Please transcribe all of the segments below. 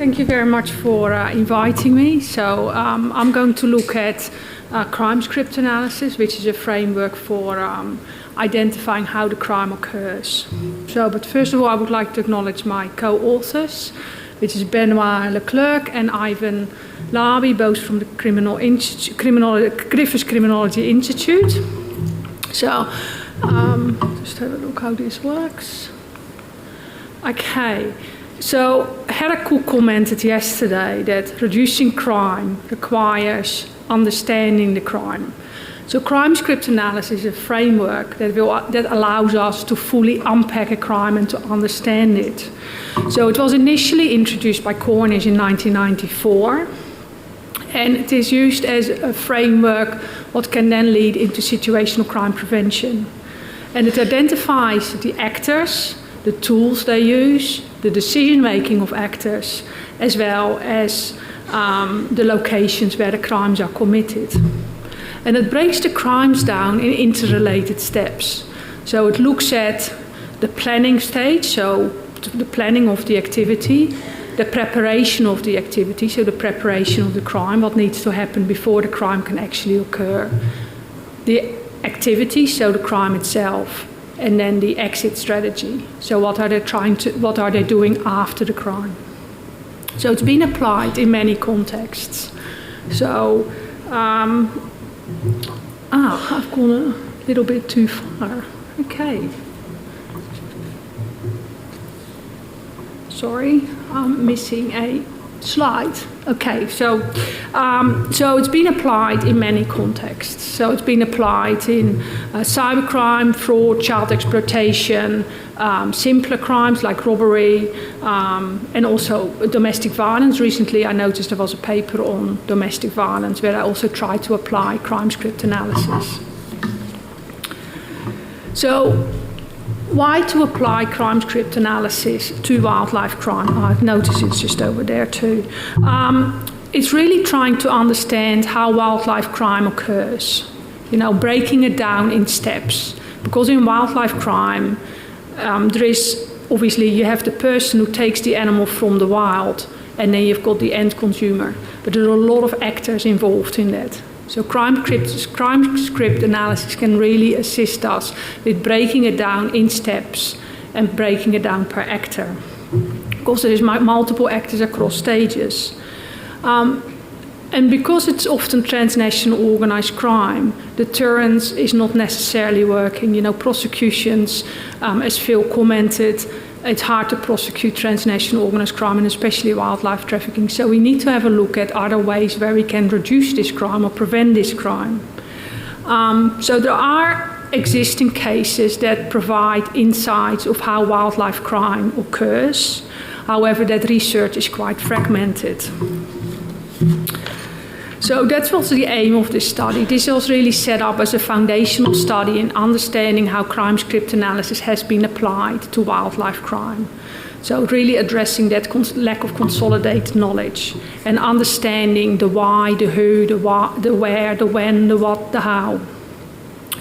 Thank you very much for inviting me. So I'm going to look at crime script analysis, which is a framework for identifying how the crime occurs. But first of all, I would like to acknowledge my co-authors, which is Benoit Leclerc and Ivan Labi, both from the Griffith Criminology Institute. So just have a look how this works. Okay. So Heather Cook commented yesterday that reducing crime requires understanding the crime. So crime script analysis is a framework that allows us to fully unpack a crime and to understand it. So it was initially introduced by Cornish in 1994, and it is used as a framework what can then lead into situational crime prevention. And it identifies the actors, the tools they use, the decision-making of actors, as well as the locations where the crimes are committed. And it breaks the crimes down in interrelated steps. So it looks at the planning stage, so the planning of the activity, the preparation of the activity, so the preparation of the crime, what needs to happen before the crime can actually occur, the activity, so the crime itself, and then the exit strategy. So what are they doing after the crime? So it's been applied in many contexts. So I've gone a little bit too far. Okay. Sorry, I'm missing a slide. Okay, so it's been applied in many contexts. So it's been applied in cybercrime, fraud, child exploitation, simpler crimes like robbery, and also domestic violence. Recently I noticed there was a paper on domestic violence where I also tried to apply crime script analysis. So why to apply crime script analysis to wildlife crime? I've noticed it's just over there too. It's really trying to understand how wildlife crime occurs, breaking it down in steps. Because in wildlife crime, there is, obviously, you have the person who takes the animal from the wild, and then you've got the end consumer. But there are a lot of actors involved in that. So crime script analysis can really assist us with breaking it down in steps and breaking it down per actor. Because there is multiple actors across stages. And because it's often transnational organised crime, deterrence is not necessarily working. Prosecutions, as Phil commented, it's hard to prosecute transnational organised crime and especially wildlife trafficking. So we need to have a look at other ways where we can reduce this crime or prevent this crime. So there are existing cases that provide insights of how wildlife crime occurs. However, that research is quite fragmented. So that was the aim of this study. This was really set up as a foundational study in understanding how crime script analysis has been applied to wildlife crime. So really addressing that lack of consolidated knowledge and understanding the why, the who, the what, the where, the when, the what, the how.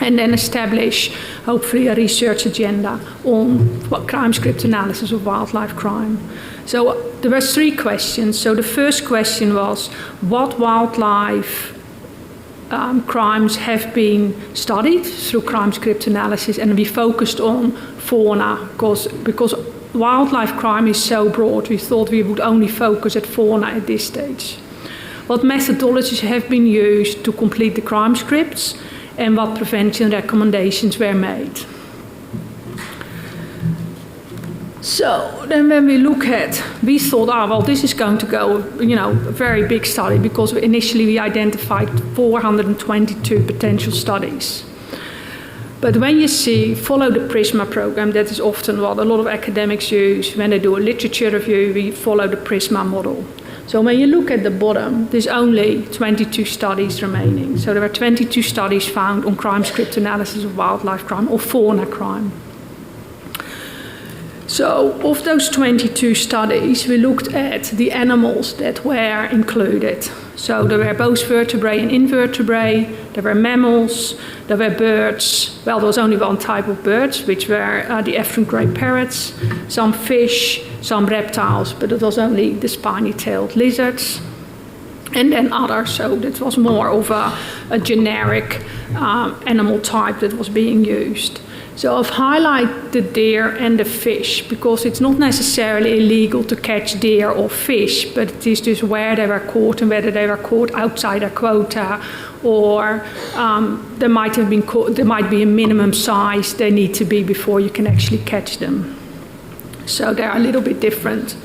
And then establish, hopefully, a research agenda on crime script analysis of wildlife crime. So there were 3 questions. So the first question was, what wildlife crimes have been studied through crime script analysis? And we focused on fauna, because wildlife crime is so broad, we thought we would only focus at fauna at this stage. What methodologies have been used to complete the crime scripts, and what prevention recommendations were made. So then when we look at, we thought, this is going to go, a very big study, because initially we identified 422 potential studies. But when you follow the PRISMA program, that is often what a lot of academics use. When they do a literature review, we follow the PRISMA model. So when you look at the bottom, there's only 22 studies remaining. So there were 22 studies found on crime script analysis of wildlife crime or fauna crime. So of those 22 studies, we looked at the animals that were included. So there were both vertebrate and invertebrate, there were mammals, there were birds. Well, there was only one type of birds, which were the African grey parrots, some fish, some reptiles, but it was only the spiny-tailed lizards. And then others, so that was more of a generic animal type that was being used. So I've highlighted the deer and the fish because it's not necessarily illegal to catch deer or fish, but it is just where they were caught and whether they were caught outside a quota, or there might be a minimum size they need to be before you can actually catch them. So they're a little bit different.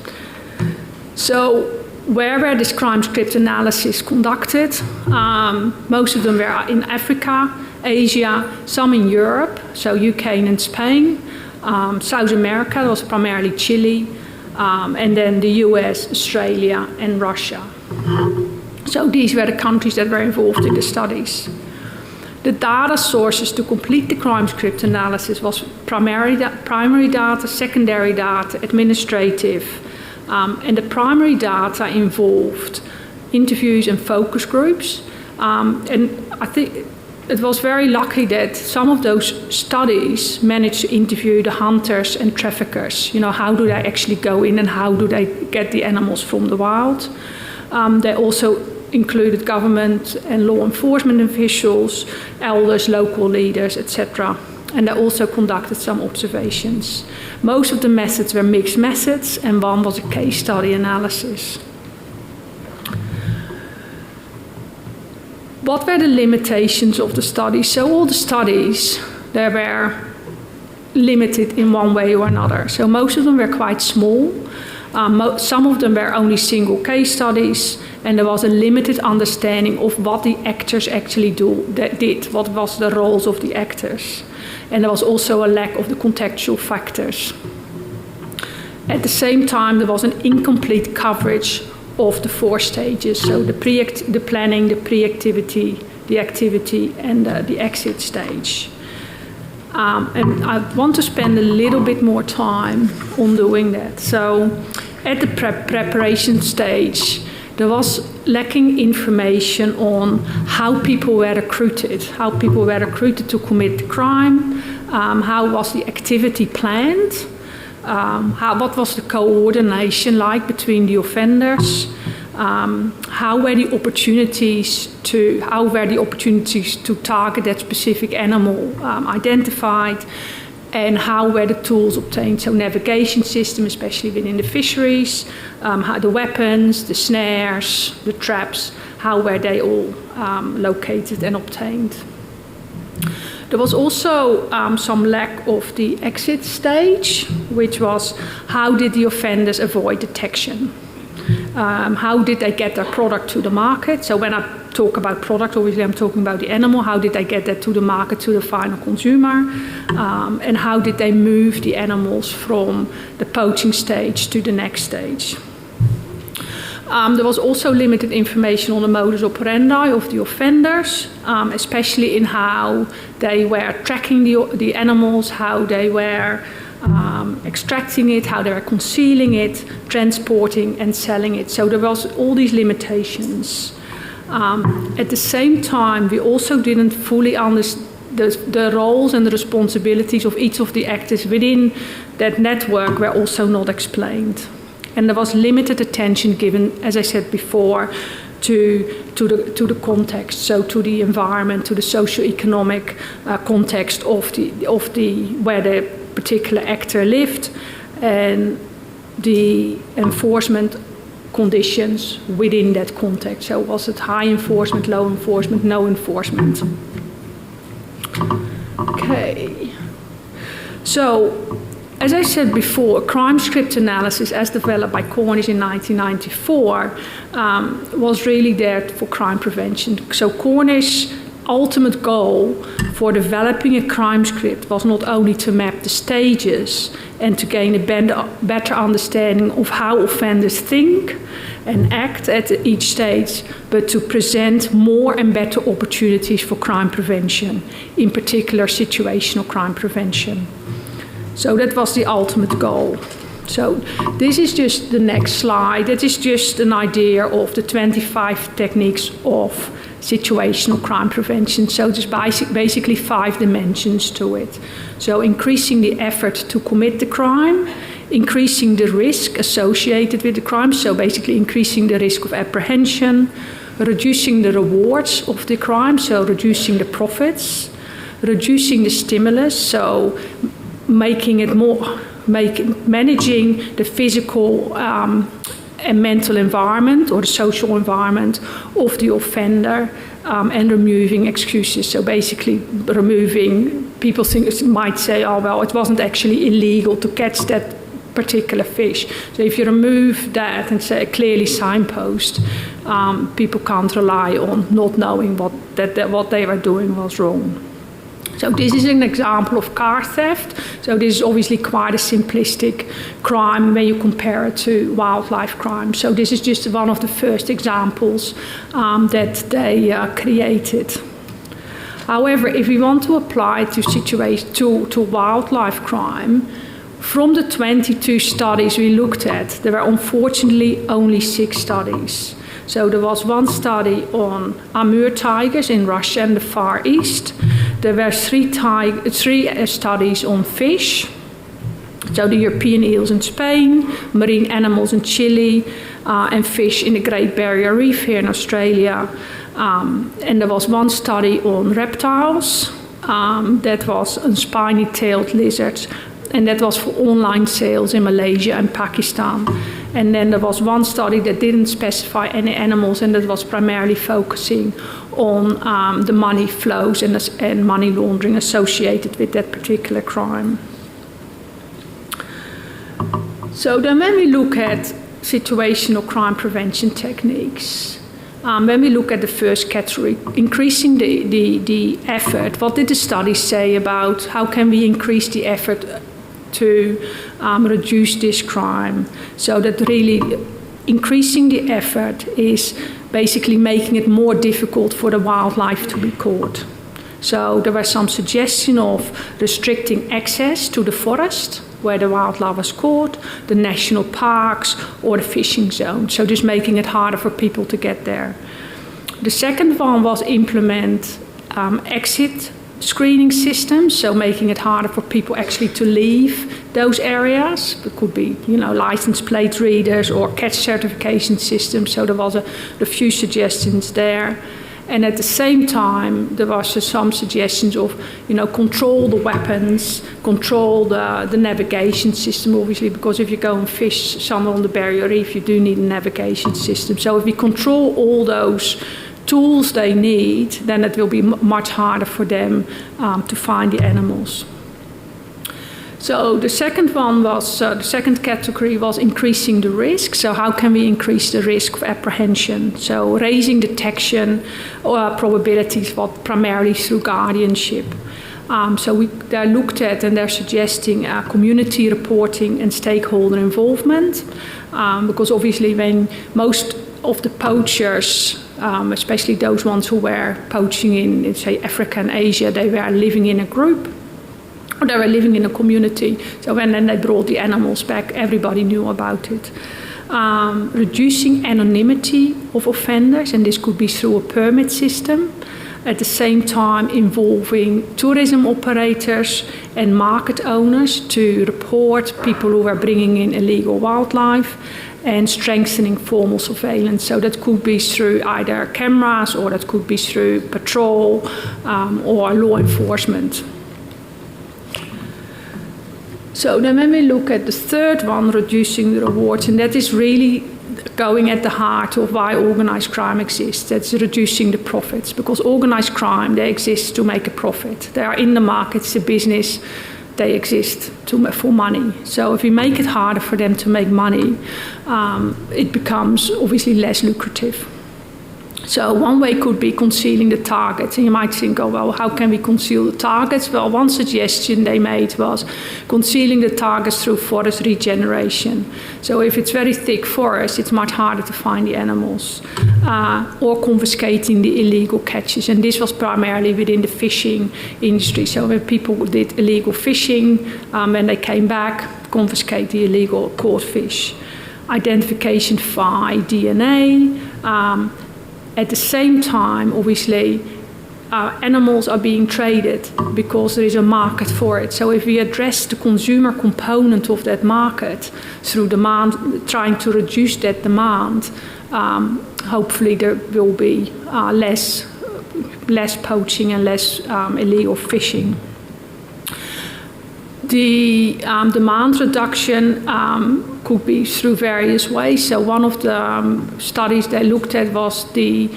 So where were this crime script analysis conducted? Most of them were in Africa, Asia, some in Europe, so UK and Spain, South America, that was primarily Chile, and then the US, Australia, and Russia. So these were the countries that were involved in the studies. The data sources to complete the crime script analysis was primary data, secondary data, administrative, and the primary data involved interviews and focus groups, and I think it was very lucky that some of those studies managed to interview the hunters and traffickers. You know, how do they actually go in and how do they get the animals from the wild? They also included government and law enforcement officials, elders, local leaders, etc. And they also conducted some observations. Most of the methods were mixed methods, and one was a case study analysis. What were the limitations of the studies? So all the studies, they were limited in one way or another. So most of them were quite small. Some of them were only single case studies, and there was a limited understanding of what the actors actually did, what was the roles of the actors. And there was also a lack of the contextual factors. At the same time, there was an incomplete coverage of the 4 stages, so the planning, the pre-activity, the activity, and the exit stage. And I want to spend a little bit more time on doing that. So at the preparation stage, there was lacking information on how people were recruited to commit the crime, how was the activity planned, what was the coordination like between the offenders, how were the opportunities to target that specific animal identified, and how were the tools obtained, so navigation system, especially within the fisheries, how the weapons, the snares, the traps, how were they all located and obtained. There was also some lack of the exit stage, which was how did the offenders avoid detection? How did they get their product to the market? So when I talk about product, obviously I'm talking about the animal. How did they get that to the market, to the final consumer? And how did they move the animals from the poaching stage to the next stage? There was also limited information on the modus operandi of the offenders, especially in how they were tracking the animals, how they were extracting it, how they were concealing it, transporting and selling it. So there was all these limitations. At the same time, we also didn't fully understand the roles and the responsibilities of each of the actors within that network were also not explained. And there was limited attention given, as I said before, to the context, so to the environment, to the socio-economic context of where the particular actor lived, and the enforcement conditions within that context. So was it high enforcement, low enforcement, no enforcement? Okay. So, as I said before, crime script analysis, as developed by Cornish in 1994, was really there for crime prevention. So Cornish's ultimate goal for developing a crime script was not only to map the stages and to gain a better understanding of how offenders think and act at each stage, but to present more and better opportunities for crime prevention, in particular situational crime prevention. So that was the ultimate goal. So this is just the next slide. That is just an idea of the 25 techniques of situational crime prevention. So there's basically 5 dimensions to it. So increasing the effort to commit the crime, increasing the risk associated with the crime, so basically increasing the risk of apprehension, reducing the rewards of the crime, so reducing the profits, reducing the stimulus, so making it more, managing the physical and mental environment or the social environment of the offender, and removing excuses. So basically removing, people might say, oh, well, it wasn't actually illegal to catch that particular fish. So if you remove that and say clearly signpost, people can't rely on not knowing what they were doing was wrong. So this is an example of car theft. So this is obviously quite a simplistic crime when you compare it to wildlife crime. So this is just one of the first examples that they created. However, if we want to apply it to wildlife crime, from the 22 studies we looked at, there were unfortunately only 6 studies. So there was 1 study on Amur tigers in Russia and the Far East. There were 3 studies on fish, so the European eels in Spain, marine animals in Chile, and fish in the Great Barrier Reef here in Australia. And there was 1 study on reptiles, that was on spiny-tailed lizards, and that was for online sales in Malaysia and Pakistan. And then there was 1 study that didn't specify any animals, and that was primarily focusing on the money flows and money laundering associated with that particular crime. So then when we look at situational crime prevention techniques, when we look at the first category, increasing the effort, what did the study say about how can we increase the effort to reduce this crime? So that really increasing the effort is basically making it more difficult for the wildlife to be caught. So there was some suggestion of restricting access to the forest where the wildlife was caught, the national parks or the fishing zone. So just making it harder for people to get there. The second one was implement exit screening systems, so making it harder for people actually to leave those areas. It could be, license plate readers or catch certification systems. So there was a few suggestions there. And at the same time, there was some suggestions of, control the weapons, control the navigation system, obviously, because if you go and fish somewhere on the Barrier Reef, you do need a navigation system. So if we control all those tools they need, then it will be much harder for them to find the animals. So the second one was, the second category was increasing the risk. So how can we increase the risk of apprehension? So raising detection probabilities, but primarily through guardianship. So they're looked at and they're suggesting community reporting and stakeholder involvement, because obviously when most of the poachers, especially those ones who were poaching in, say, Africa and Asia, they were living in a group, or they were living in a community. So when then they brought the animals back, everybody knew about it. Reducing anonymity of offenders, and this could be through a permit system. At the same time, involving tourism operators and market owners to report people who are bringing in illegal wildlife, and strengthening formal surveillance. So that could be through either cameras, or that could be through patrol or law enforcement. So then when we look at the third one, reducing the rewards, and that is really going at the heart of why organised crime exists. That's reducing the profits, because organised crime, they exist to make a profit. They are in the market, it's a business, they exist for money. So if we make it harder for them to make money, it becomes obviously less lucrative. So one way could be concealing the targets. And you might think, oh, well, how can we conceal the targets? Well, one suggestion they made was concealing the targets through forest regeneration. So if it's very thick forest, it's much harder to find the animals. Or confiscating the illegal catches. And this was primarily within the fishing industry. So when people did illegal fishing, when they came back, confiscate the illegal caught fish. Identification by DNA. At the same time, obviously, animals are being traded because there is a market for it. So if we address the consumer component of that market through demand, trying to reduce that demand, hopefully there will be less poaching and less illegal fishing. The demand reduction could be through various ways. So one of the studies they looked at was the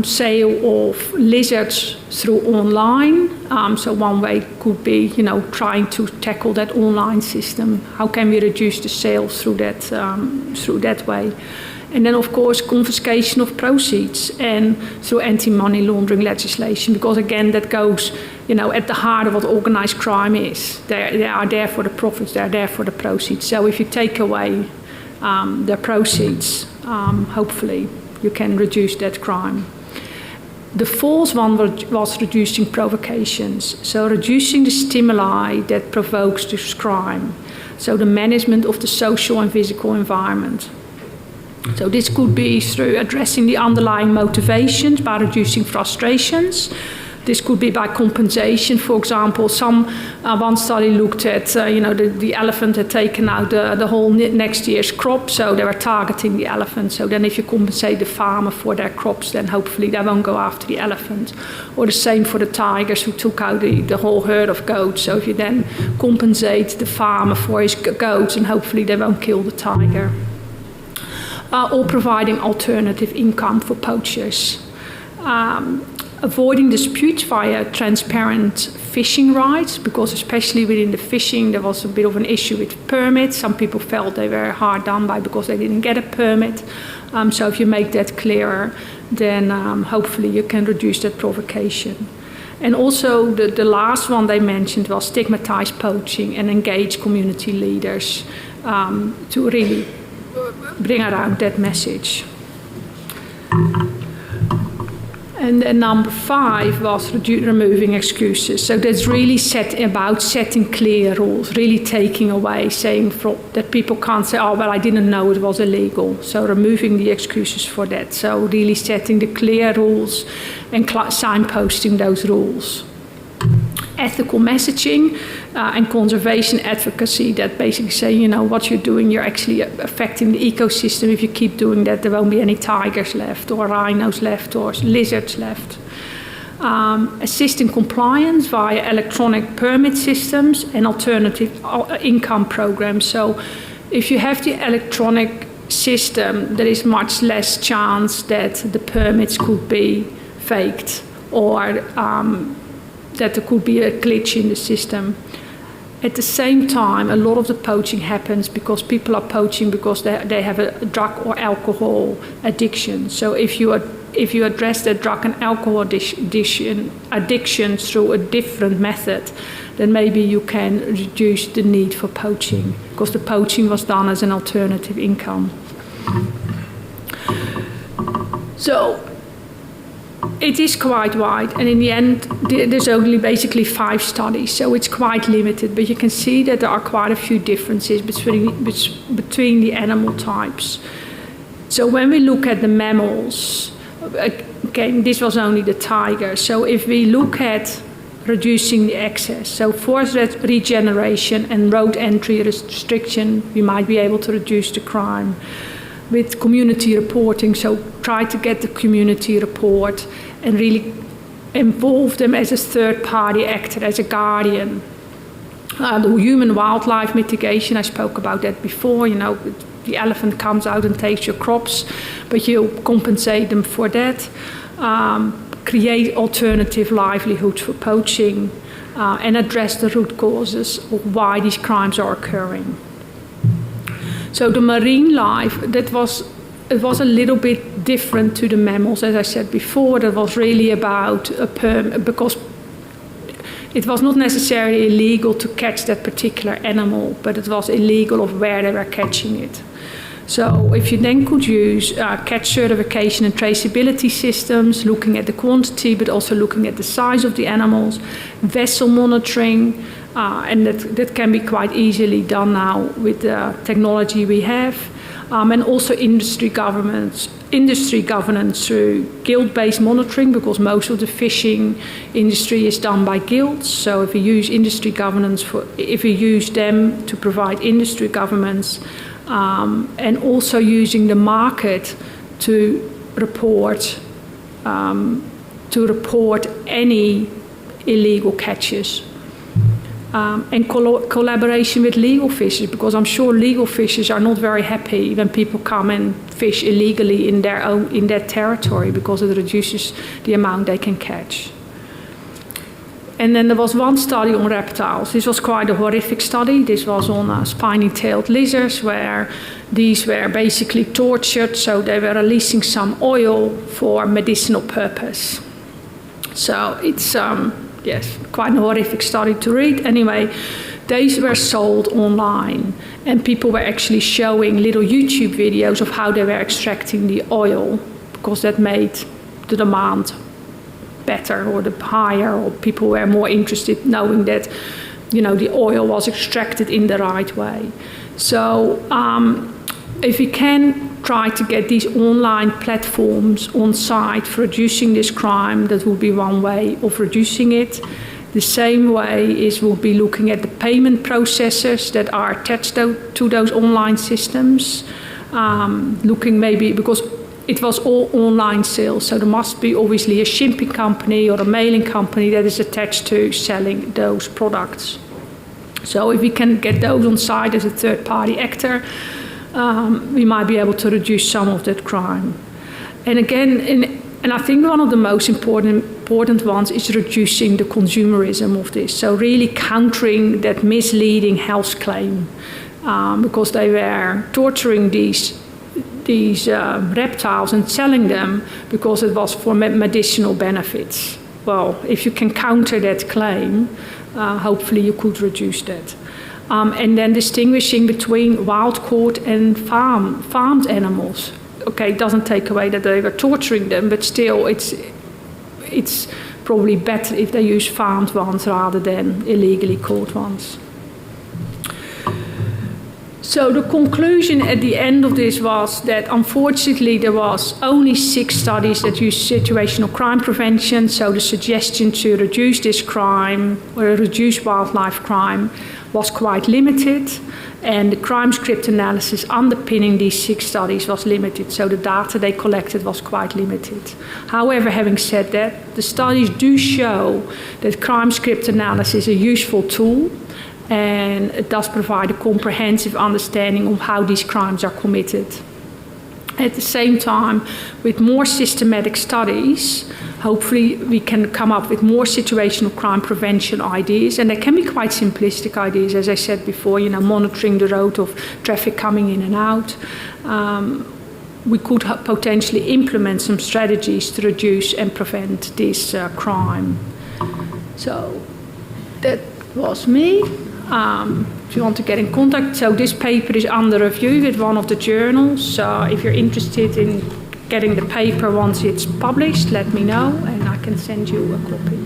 sale of lizards through online. So one way could be, trying to tackle that online system. How can we reduce the sales through that way? And then, of course, confiscation of proceeds and through anti-money laundering legislation, because again, that goes, at the heart of what organised crime is. They are there for the profits, they are there for the proceeds. So if you take away their proceeds, hopefully you can reduce that crime. The fourth one was reducing provocations. So reducing the stimuli that provokes this crime. So the management of the social and physical environment. So this could be through addressing the underlying motivations by reducing frustrations. This could be by compensation. For example, one study looked at, the elephant had taken out the whole next year's crop, so they were targeting the elephant. So then if you compensate the farmer for their crops, then hopefully they won't go after the elephant. Or the same for the tigers who took out the whole herd of goats. So if you then compensate the farmer for his goats, and hopefully they won't kill the tiger. Or providing alternative income for poachers. Avoiding disputes via transparent fishing rights, because especially within the fishing there was a bit of an issue with permits. Some people felt they were hard done by because they didn't get a permit. So if you make that clearer, then hopefully you can reduce that provocation. And also the last one they mentioned was stigmatize poaching and engage community leaders to really bring around that message. And then number 5 was removing excuses. So that's really about setting clear rules, really taking away, saying that people can't say, oh, well, I didn't know it was illegal. So removing the excuses for that. So really setting the clear rules and signposting those rules. Ethical messaging and conservation advocacy that basically say, what you're doing, you're actually affecting the ecosystem. If you keep doing that, there won't be any tigers left or rhinos left or lizards left. Assisting compliance via electronic permit systems and alternative income programs. So if you have the electronic system, there is much less chance that the permits could be faked or that there could be a glitch in the system. At the same time, a lot of the poaching happens because people are poaching because they have a drug or alcohol addiction. So if you address that drug and alcohol addiction through a different method, then maybe you can reduce the need for poaching, because the poaching was done as an alternative income. So it is quite wide, and in the end, there's only basically 5 studies, so it's quite limited. But you can see that there are quite a few differences between the animal types. So when we look at the mammals, again, this was only the tiger. So if we look at reducing the excess, so forest regeneration and road entry restriction, we might be able to reduce the crime. With community reporting, so try to get the community report and really involve them as a third-party actor, as a guardian. The human-wildlife mitigation, I spoke about that before. The elephant comes out and takes your crops, but you compensate them for that. Create alternative livelihoods for poaching, and address the root causes of why these crimes are occurring. So the marine life, that was it was a little bit different to the mammals, as I said before. That was really about because it was not necessarily illegal to catch that particular animal, but it was illegal of where they were catching it. So if you then could use catch certification and traceability systems, looking at the quantity, but also looking at the size of the animals, vessel monitoring, and that can be quite easily done now with the technology we have, and also industry governance through guild-based monitoring, because most of the fishing industry is done by guilds. So if you use industry governance if you use them to provide industry governance, and also using the market to report any illegal catches, and collaboration with legal fishers, because I'm sure legal fishers are not very happy when people come and fish illegally in their territory, because it reduces the amount they can catch. And then there was one study on reptiles. This was quite a horrific study. This was on spiny-tailed lizards, where these were basically tortured, so they were releasing some oil for medicinal purpose. So it's, yes, quite a horrific study to read. Anyway, these were sold online, and people were actually showing little YouTube videos of how they were extracting the oil, because that made the demand better or the higher, or people were more interested knowing that, the oil was extracted in the right way. So if we can try to get these online platforms on site for reducing this crime, that would be one way of reducing it. The same way we'll be looking at the payment processors that are attached to those online systems, looking maybe, because it was all online sales, so there must be obviously a shipping company or a mailing company that is attached to selling those products. So if we can get those on site as a third-party actor, we might be able to reduce some of that crime. And again, and I think one of the most important ones is reducing the consumerism of this. So really countering that misleading health claim, because they were torturing these reptiles and selling them because it was for medicinal benefits. Well, if you can counter that claim, hopefully you could reduce that. And then distinguishing between wild-caught and farmed animals. Okay, it doesn't take away that they were torturing them, but still it's probably better if they use farmed ones rather than illegally caught ones. So the conclusion at the end of this was that unfortunately there was only 6 studies that used situational crime prevention. So the suggestion to reduce this crime or reduce wildlife crime was quite limited, and the crime script analysis underpinning these 6 studies was limited. So the data they collected was quite limited. However, having said that, the studies do show that crime script analysis is a useful tool, and it does provide a comprehensive understanding of how these crimes are committed. At the same time, with more systematic studies, hopefully we can come up with more situational crime prevention ideas, and they can be quite simplistic ideas, as I said before, monitoring the road of traffic coming in and out. We could potentially implement some strategies to reduce and prevent this crime. So that was me. If you want to get in contact, so this paper is under review with one of the journals. So if you're interested in getting the paper once it's published, let me know and I can send you a copy.